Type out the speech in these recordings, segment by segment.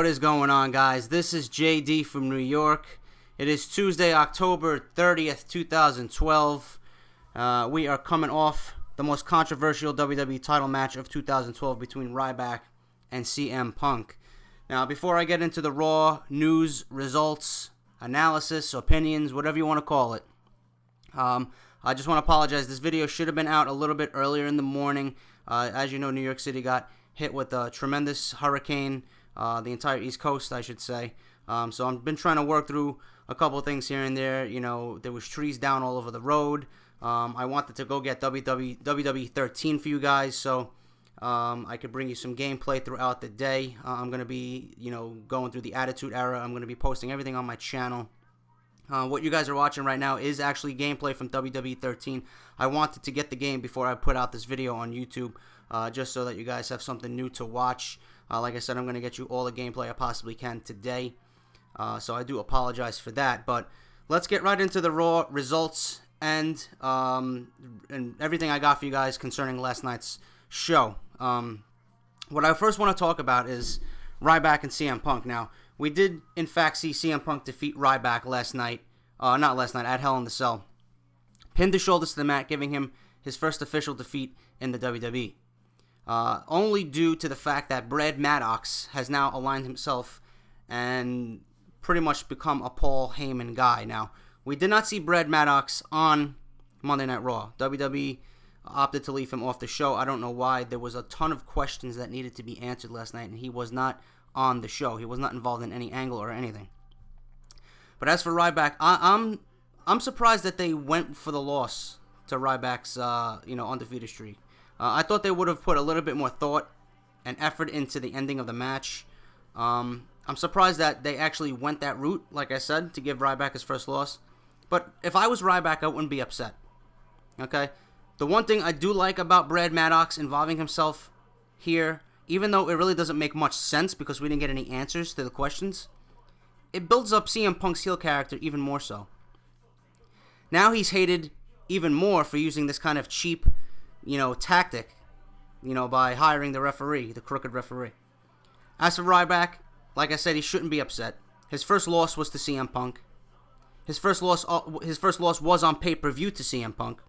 What is going on, guys? This is JD from New York. It is Tuesday, October 30th, 2012. We are coming off the most controversial WWE title match of 2012 between Ryback and CM Punk. Now, before I get into the Raw news, results, analysis, opinions, whatever you want to call it, I just want to apologize. This video should have been out a little bit earlier in the morning. As you know, New York City got hit with a tremendous hurricane, the entire East Coast, I should say. So I've been trying to work through a couple of things here and there. You know, there was trees down all over the road. I wanted to go get WWE 13 for you guys, so I could bring you some gameplay throughout the day. I'm going to be, going through the Attitude Era. I'm going to be posting everything on my channel. What you guys are watching right now is actually gameplay from WWE 13. I wanted to get the game before I put out this video on YouTube, just so that you guys have something new to watch. Like I said, I'm going to get you all the gameplay I possibly can today. So I do apologize for that. But let's get right into the Raw results and everything I got for you guys concerning last night's show. What I first want to talk about is Ryback and CM Punk. Now, we did, in fact, see CM Punk defeat Ryback last night. Not last night, at Hell in the Cell. Pinned his shoulders to the mat, giving him his first official defeat in the WWE. Only due to the fact that Brad Maddox has now aligned himself and pretty much become a Paul Heyman guy. Now, we did not see Brad Maddox on Monday Night Raw. WWE opted to leave him off the show. I don't know why. There was a ton of questions that needed to be answered last night, and he was not on the show. He was not involved in any angle or anything. But as for Ryback, I'm surprised that they went for the loss to Ryback's undefeated streak. I thought they would have put a little bit more thought and effort into the ending of the match. I'm surprised that they actually went that route, like I said, to give Ryback his first loss. But if I was Ryback, I wouldn't be upset. Okay? The one thing I do like about Brad Maddox involving himself here, even though it really doesn't make much sense because we didn't get any answers to the questions, it builds up CM Punk's heel character even more so. Now he's hated even more for using this kind of cheap, tactic, by hiring the referee, the crooked referee. As for Ryback, like I said, he shouldn't be upset. His first loss was to CM Punk. His first loss was on pay-per-view to CM Punk,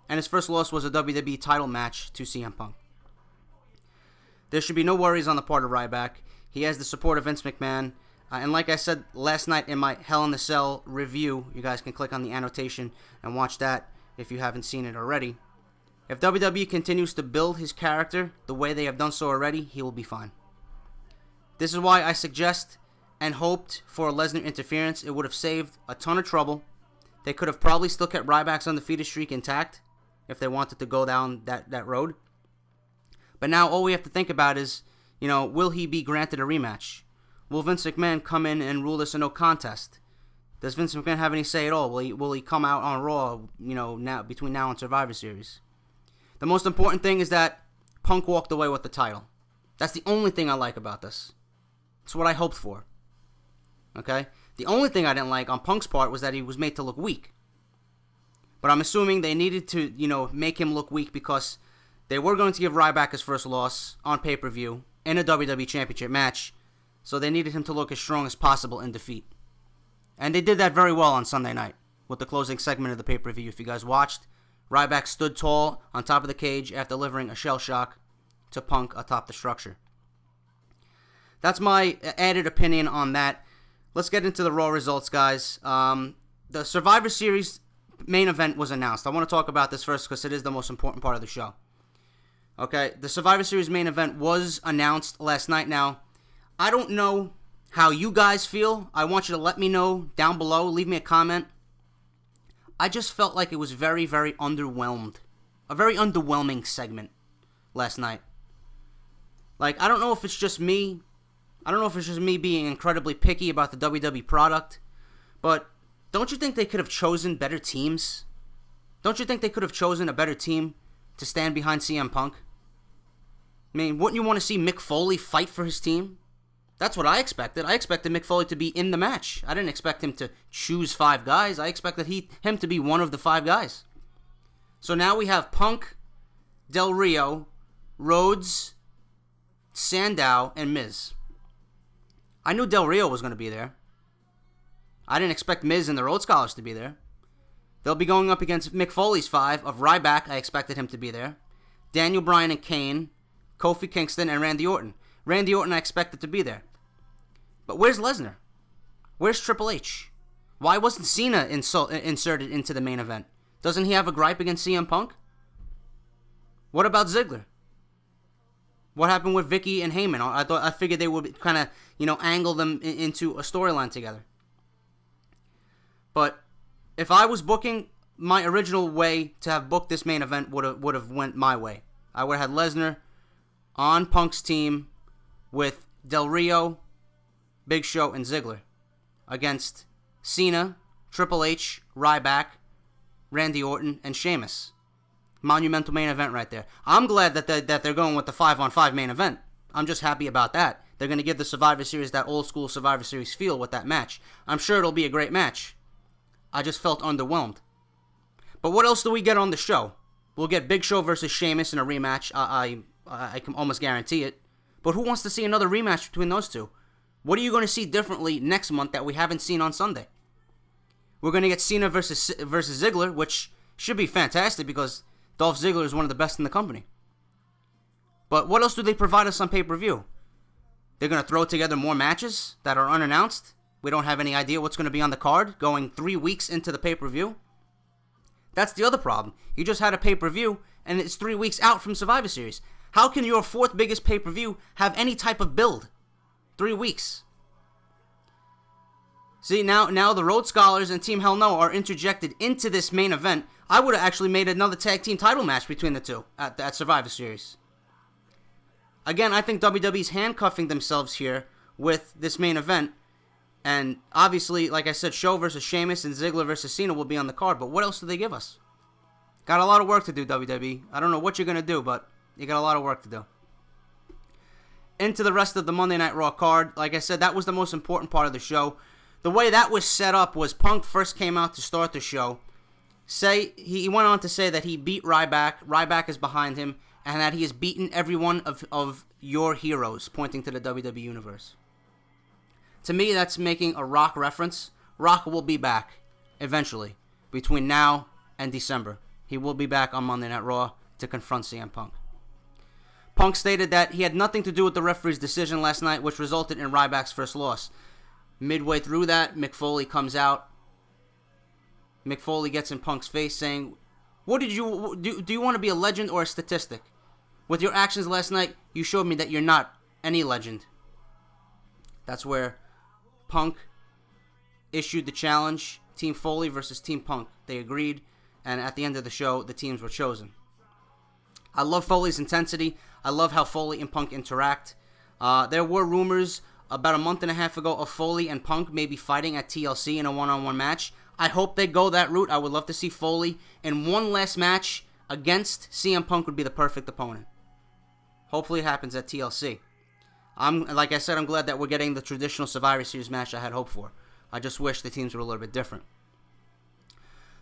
and his first loss was a WWE title match to CM Punk. There should be no worries on the part of Ryback. He has the support of Vince McMahon. And like I said last night in my Hell in the Cell review, you guys can click on the annotation and watch that if you haven't seen it already. If WWE continues to build his character the way they have done so already, he will be fine. This is why I suggest and hoped for a Lesnar interference. It would have saved a ton of trouble. They could have probably still kept Ryback's undefeated streak intact if they wanted to go down that road. But now all we have to think about is, will he be granted a rematch? Will Vince McMahon come in and rule this a no contest? Does Vince McMahon have any say at all? Will he come out on Raw, now between now and Survivor Series? The most important thing is that Punk walked away with the title. That's the only thing I like about this. It's what I hoped for. Okay? The only thing I didn't like on Punk's part was that he was made to look weak. But I'm assuming they needed to, make him look weak because they were going to give Ryback his first loss on pay-per-view in a WWE Championship match. So they needed him to look as strong as possible in defeat. And they did that very well on Sunday night with the closing segment of the pay-per-view. If you guys watched, Ryback stood tall on top of the cage after delivering a shell shock to Punk atop the structure. That's my added opinion on that. Let's get into the Raw results, guys. The Survivor Series main event was announced. I want to talk about this first because it is the most important part of the show. Okay, the Survivor Series main event was announced last night. Now, I don't know how you guys feel. I want you to let me know down below. Leave me a comment. I just felt like it was very, very underwhelmed. A very underwhelming segment last night. Like, I don't know if it's just me. I don't know if it's just me being incredibly picky about the WWE product. But don't you think they could have chosen better teams? Don't you think they could have chosen a better team to stand behind CM Punk? I mean, wouldn't you want to see Mick Foley fight for his team? That's what I expected. I expected Mick Foley to be in the match. I didn't expect him to choose 5 guys. I expected him to be one of the 5 guys. So now we have Punk, Del Rio, Rhodes, Sandow, and Miz. I knew Del Rio was going to be there. I didn't expect Miz and the Rhodes Scholars to be there. They'll be going up against Mick Foley's 5 of Ryback. I expected him to be there. Daniel Bryan and Kane, Kofi Kingston, and Randy Orton. Randy Orton I expected to be there. But where's Lesnar? Where's Triple H? Why wasn't Cena inserted into the main event? Doesn't he have a gripe against CM Punk? What about Ziggler? What happened with Vickie and Heyman? I figured they would kind of, angle them into a storyline together. But if I was booking, my original way to have booked this main event would have went my way. I would have had Lesnar on Punk's team with Del Rio, Big Show, and Ziggler against Cena, Triple H, Ryback, Randy Orton, and Sheamus. Monumental main event right there. I'm glad that they're going with the 5-on-5 main event. I'm just happy about that. They're going to give the Survivor Series that old school Survivor Series feel with that match. I'm sure it'll be a great match. I just felt underwhelmed. But what else do we get on the show? We'll get Big Show versus Sheamus in a rematch. I can almost guarantee it. But who wants to see another rematch between those two? What are you going to see differently next month that we haven't seen on Sunday? We're going to get Cena versus Ziggler, which should be fantastic because Dolph Ziggler is one of the best in the company. But what else do they provide us on pay-per-view? They're going to throw together more matches that are unannounced. We don't have any idea what's going to be on the card going 3 weeks into the pay-per-view. That's the other problem. You just had a pay-per-view and it's 3 weeks out from Survivor Series. How can your 4th biggest pay-per-view have any type of build? 3 weeks. See, now the Rhodes Scholars and Team Hell No are interjected into this main event. I would have actually made another tag team title match between the two at Survivor Series. Again, I think WWE's handcuffing themselves here with this main event. And obviously, like I said, Show versus Sheamus and Ziggler versus Cena will be on the card. But what else do they give us? Got a lot of work to do, WWE. I don't know what you're going to do, but you got a lot of work to do. Into the rest of the Monday Night Raw card. Like I said, that was the most important part of the show. The way that was set up was Punk first came out to start the show. He went on to say that he beat Ryback. Ryback is behind him. And that he has beaten every one of your heroes, pointing to the WWE Universe. To me, that's making a Rock reference. Rock will be back, eventually, between now and December. He will be back on Monday Night Raw to confront CM Punk. Punk stated that he had nothing to do with the referee's decision last night, which resulted in Ryback's first loss. Midway through that, Mick Foley comes out. Mick Foley gets in Punk's face saying, "What did you do? You want to be a legend or a statistic? With your actions last night, you showed me that you're not any legend." That's where Punk issued the challenge, Team Foley versus Team Punk. They agreed, and at the end of the show, the teams were chosen. I love Foley's intensity. I love how Foley and Punk interact. There were rumors about a month and a half ago of Foley and Punk maybe fighting at TLC in a one-on-one match. I hope they go that route. I would love to see Foley in one last match against CM Punk would be the perfect opponent. Hopefully it happens at TLC. Like I said, I'm glad that we're getting the traditional Survivor Series match I had hoped for. I just wish the teams were a little bit different.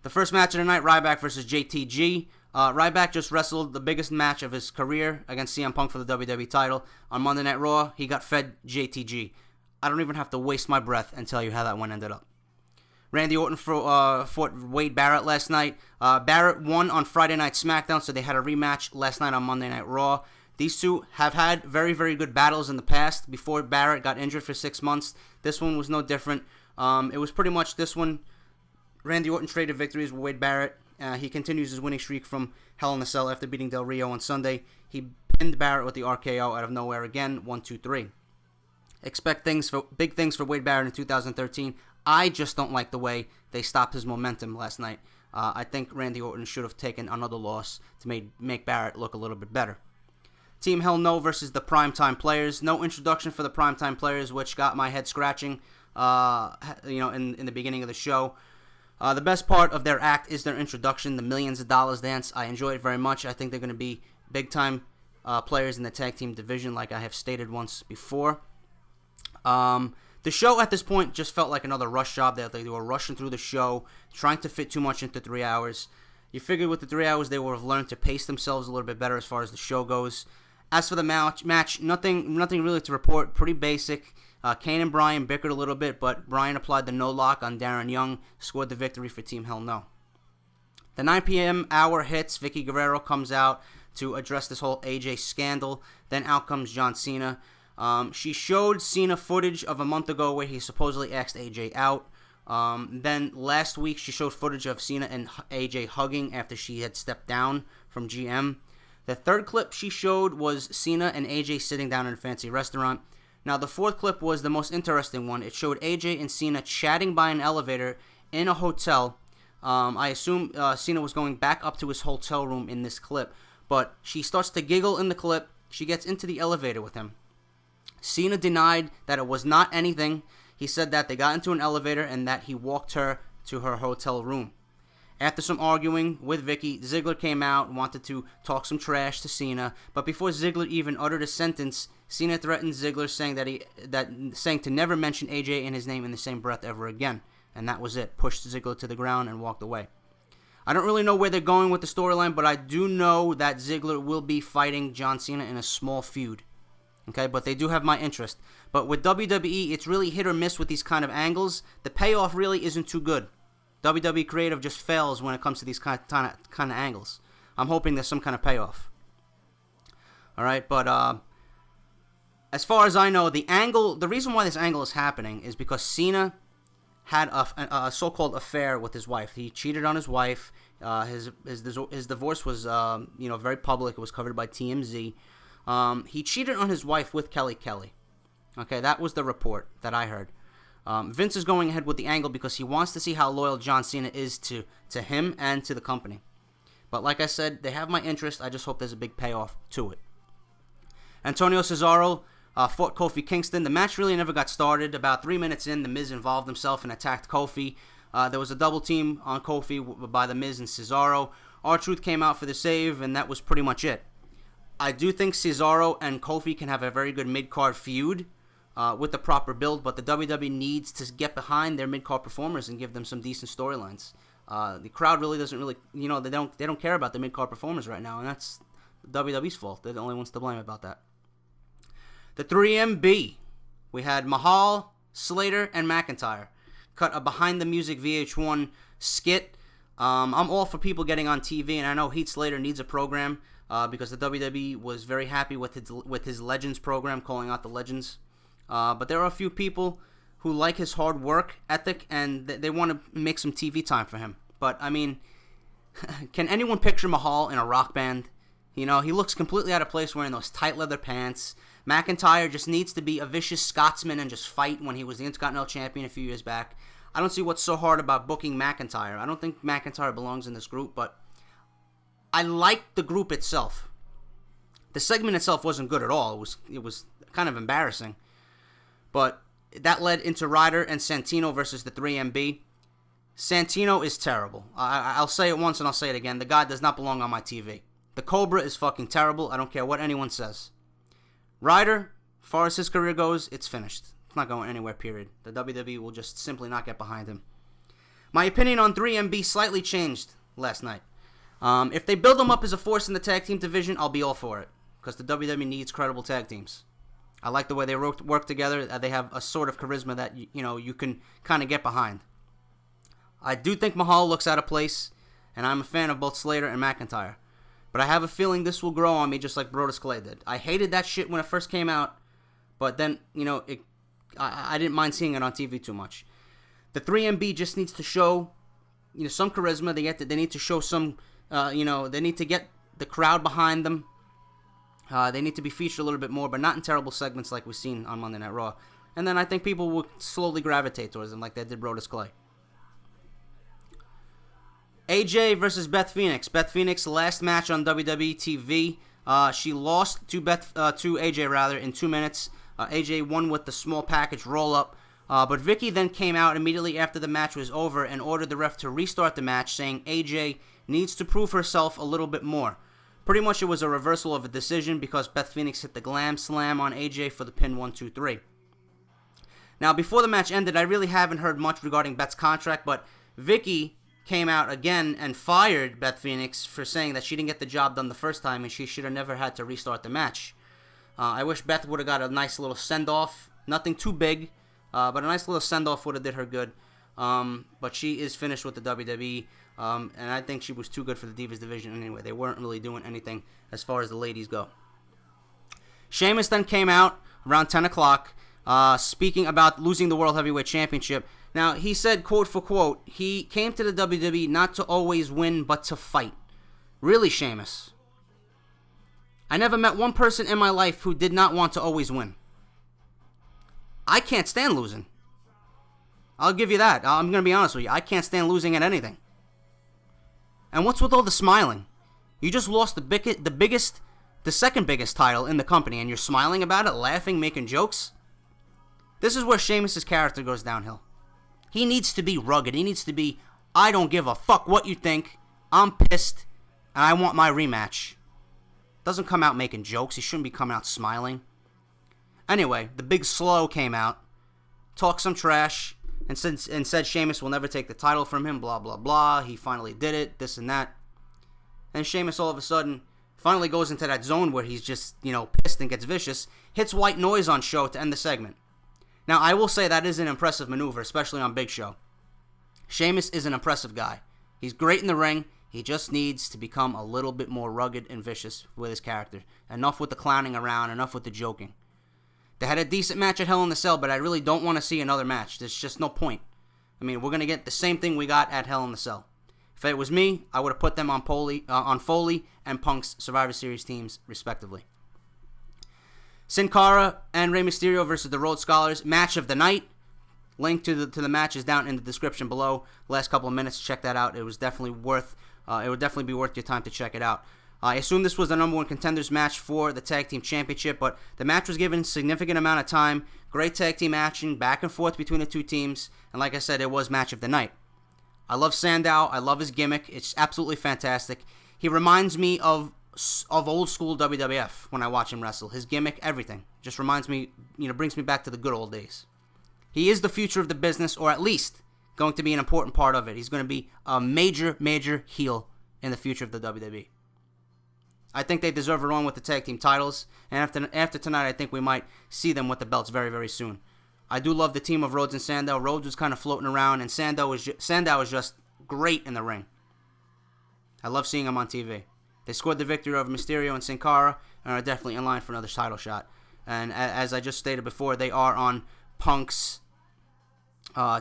The first match of the night, Ryback versus JTG. Ryback just wrestled the biggest match of his career against CM Punk for the WWE title. On Monday Night Raw, he got fed JTG. I don't even have to waste my breath and tell you how that one ended up. Randy Orton fought Wade Barrett last night. Barrett won on Friday Night SmackDown, so they had a rematch last night on Monday Night Raw. These two have had very, very good battles in the past before Barrett got injured for 6 months. This one was no different. It was pretty much this one. Randy Orton traded victories with Wade Barrett. He continues his winning streak from Hell in a Cell after beating Del Rio on Sunday. He pinned Barrett with the RKO out of nowhere again, 1, 2, 3. Expect big things for Wade Barrett in 2013. I just don't like the way they stopped his momentum last night. I think Randy Orton should have taken another loss to make Barrett look a little bit better. Team Hell No versus the Primetime Players. No introduction for the Primetime Players, which got my head scratching in the beginning of the show. The best part of their act is their introduction, the Millions of Dollars dance. I enjoy it very much. I think they're going to be big-time players in the tag team division, like I have stated once before. The show at this point just felt like another rush job. They were rushing through the show, trying to fit too much into 3 hours. You figured with the 3 hours they would have learned to pace themselves a little bit better as far as the show goes. As for the match, nothing really to report. Pretty basic. Kane and Bryan bickered a little bit, but Bryan applied the no lock on Darren Young, scored the victory for Team Hell No. The 9 p.m. hour hits. Vickie Guerrero comes out to address this whole AJ scandal. Then out comes John Cena. She showed Cena footage of a month ago where he supposedly asked AJ out. Then last week she showed footage of Cena and AJ hugging after she had stepped down from GM. The third clip she showed was Cena and AJ sitting down in a fancy restaurant. Now the fourth clip was the most interesting one. It showed AJ and Cena chatting by an elevator in a hotel. I assume Cena was going back up to his hotel room in this clip. But she starts to giggle in the clip. She gets into the elevator with him. Cena denied that it was not anything. He said that they got into an elevator and that he walked her to her hotel room. After some arguing with Vickie, Ziggler came out and wanted to talk some trash to Cena. But before Ziggler even uttered a sentence, Cena threatened Ziggler, saying to never mention AJ and his name in the same breath ever again. And that was it. Pushed Ziggler to the ground and walked away. I don't really know where they're going with the storyline, but I do know that Ziggler will be fighting John Cena in a small feud. Okay, but they do have my interest. But with WWE, it's really hit or miss with these kind of angles. The payoff really isn't too good. WWE creative just fails when it comes to these kind of angles. I'm hoping there's some kind of payoff. All right, but as far as I know, the reason why this angle is happening is because Cena had a so-called affair with his wife. He cheated on his wife. His divorce was very public. It was covered by TMZ. He cheated on his wife with Kelly Kelly. Okay, that was the report that I heard. Vince is going ahead with the angle because he wants to see how loyal John Cena is to him and to the company. But like I said, they have my interest. I just hope there's a big payoff to it. Antonio Cesaro fought Kofi Kingston. The match really never got started. About 3 minutes in, The Miz involved himself and attacked Kofi. There was a double team on Kofi by The Miz and Cesaro. R-Truth came out for the save, and that was pretty much it. I do think Cesaro and Kofi can have a very good mid-card feud with the proper build, but the WWE needs to get behind their mid-card performers and give them some decent storylines. The crowd really doesn't they don't care about the mid-card performers right now, and that's WWE's fault. They're the only ones to blame about that. The 3MB, we had Mahal, Slater, and McIntyre cut a behind-the-music VH1 skit. I'm all for people getting on TV, and I know Heath Slater needs a program because the WWE was very happy with his Legends program, calling out the Legends. But there are a few people who like his hard work ethic, and they want to make some TV time for him. But, I mean, can anyone picture Mahal in a rock band? You know, he looks completely out of place wearing those tight leather pants. McIntyre just needs to be a vicious Scotsman and just fight when he was the Intercontinental Champion a few years back. I don't see what's so hard about booking McIntyre. I don't think McIntyre belongs in this group, but I like the group itself. The segment itself wasn't good at all. It was kind of embarrassing. But that led into Ryder and Santino versus the 3MB. Santino is terrible. I'll say it once and I'll say it again. The guy does not belong on my TV. The Cobra is fucking terrible. I don't care what anyone says. Ryder, as far as his career goes, it's finished. It's not going anywhere, period. The WWE will just simply not get behind him. My opinion on 3MB slightly changed last night. If they build him up as a force in the tag team division, I'll be all for it. Because the WWE needs credible tag teams. I like the way they work together. They have a sort of charisma that you can kind of get behind. I do think Mahal looks out of place, and I'm a fan of both Slater and McIntyre. But I have a feeling this will grow on me just like Brodus Clay did. I hated that shit when it first came out, but then, I didn't mind seeing it on TV too much. The 3MB just needs to show, some charisma. They need to show some, they need to get the crowd behind them. They need to be featured a little bit more, but not in terrible segments like we've seen on Monday Night Raw. And then I think people will slowly gravitate towards them like they did Brodus Clay. AJ versus Beth Phoenix. Beth Phoenix, last match on WWE TV. She lost to AJ in 2 minutes. AJ won with the small package roll-up. But Vickie then came out immediately after the match was over and ordered the ref to restart the match, saying AJ needs to prove herself a little bit more. Pretty much it was a reversal of a decision because Beth Phoenix hit the Glam Slam on AJ for the pin 1-2-3. Now, before the match ended, I really haven't heard much regarding Beth's contract, but Vickie came out again and fired Beth Phoenix for saying that she didn't get the job done the first time and she should have never had to restart the match. I wish Beth would have got a nice little send-off Nothing too big, but a nice little send-off would have did her good. But she is finished with the WWE, and I think she was too good for the Divas division anyway. They weren't really doing anything as far as the ladies go. Sheamus then came out around 10 o'clock, speaking about losing the World Heavyweight Championship. Now, he said, quote for quote, he came to the WWE not to always win, but to fight. Really, Sheamus? I never met one person in my life who did not want to always win. I can't stand losing. I'll give you that. I'm going to be honest with you. I can't stand losing at anything. And what's with all the smiling? You just lost the second biggest title in the company, and you're smiling about it, laughing, making jokes? This is where Sheamus' character goes downhill. He needs to be rugged. He needs to be, I don't give a fuck what you think. I'm pissed, and I want my rematch. Doesn't come out making jokes. He shouldn't be coming out smiling. Anyway, the big slow came out, talked some trash, and said Sheamus will never take the title from him, blah, blah, blah. He finally did it, this and that. And Sheamus all of a sudden finally goes into that zone where he's just, pissed and gets vicious, hits white noise on Show to end the segment. Now, I will say that is an impressive maneuver, especially on Big Show. Sheamus is an impressive guy. He's great in the ring. He just needs to become a little bit more rugged and vicious with his character. Enough with the clowning around, enough with the joking. They had a decent match at Hell in the Cell, but I really don't want to see another match. There's just no point. I mean, we're going to get the same thing we got at Hell in the Cell. If it was me, I would have put them on Foley and Punk's Survivor Series teams, respectively. Cara and Rey Mysterio versus the Rhodes Scholars, match of the night. Link to the match is down in the description below. Last couple of minutes, check that out. It was definitely worth. It would definitely be worth your time to check it out. I assume this was the number one contenders match for the tag team championship, but the match was given a significant amount of time. Great tag team action, back and forth between the two teams, and like I said, it was match of the night. I love Sandow. I love his gimmick. It's absolutely fantastic. He reminds me of old school WWF when I watch him wrestle. His gimmick, everything, just reminds me, brings me back to the good old days. He is the future of the business, or at least going to be an important part of it. He's going to be a major, major heel in the future of the WWE. I think they deserve a run with the tag team titles, and after tonight, I think we might see them with the belts very, very soon. I do love the team of Rhodes and Sandow. Rhodes was kind of floating around, and Sandow is just great in the ring. I love seeing him on TV. They scored the victory over Mysterio and Sin Cara, and are definitely in line for another title shot. And as I just stated before, they are on Punk's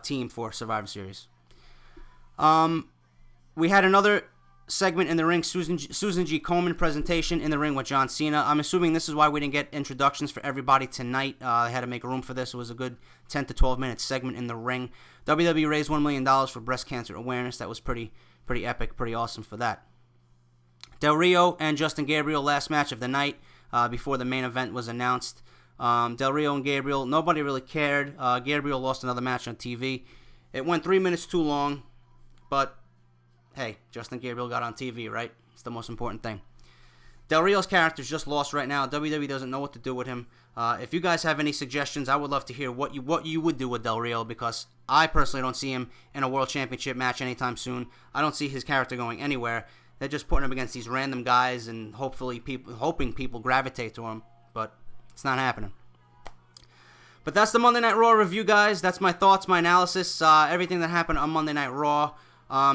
team for Survivor Series. We had another segment in the ring, Susan G. Komen presentation in the ring with John Cena. I'm assuming this is why we didn't get introductions for everybody tonight. I had to make room for this. It was a good 10 to 12 minute segment in the ring. WWE raised $1 million for breast cancer awareness. That was pretty epic, pretty awesome for that. Del Rio and Justin Gabriel, last match of the night before the main event was announced. Del Rio and Gabriel, nobody really cared. Gabriel lost another match on TV. It went 3 minutes too long, but hey, Justin Gabriel got on TV, right? It's the most important thing. Del Rio's character's just lost right now. WWE doesn't know what to do with him. If you guys have any suggestions, I would love to hear what you would do with Del Rio, because I personally don't see him in a World Championship match anytime soon. I don't see his character going anywhere. They're just putting him against these random guys and hoping people gravitate to him, but it's not happening. But that's the Monday Night Raw review, guys. That's my thoughts, my analysis, everything that happened on Monday Night Raw.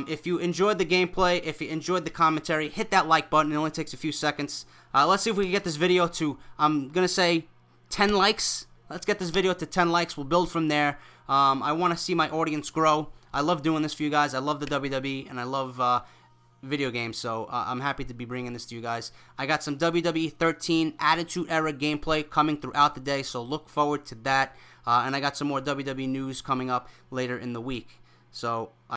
If you enjoyed the gameplay, if you enjoyed the commentary, hit that like button. It only takes a few seconds. Let's see if we can get this video to, I'm going to say, 10 likes. Let's get this video to 10 likes. We'll build from there. I want to see my audience grow. I love doing this for you guys. I love the WWE, and I love video games, so I'm happy to be bringing this to you guys. I got some WWE 13 Attitude Era gameplay coming throughout the day, so look forward to that. And I got some more WWE news coming up later in the week. So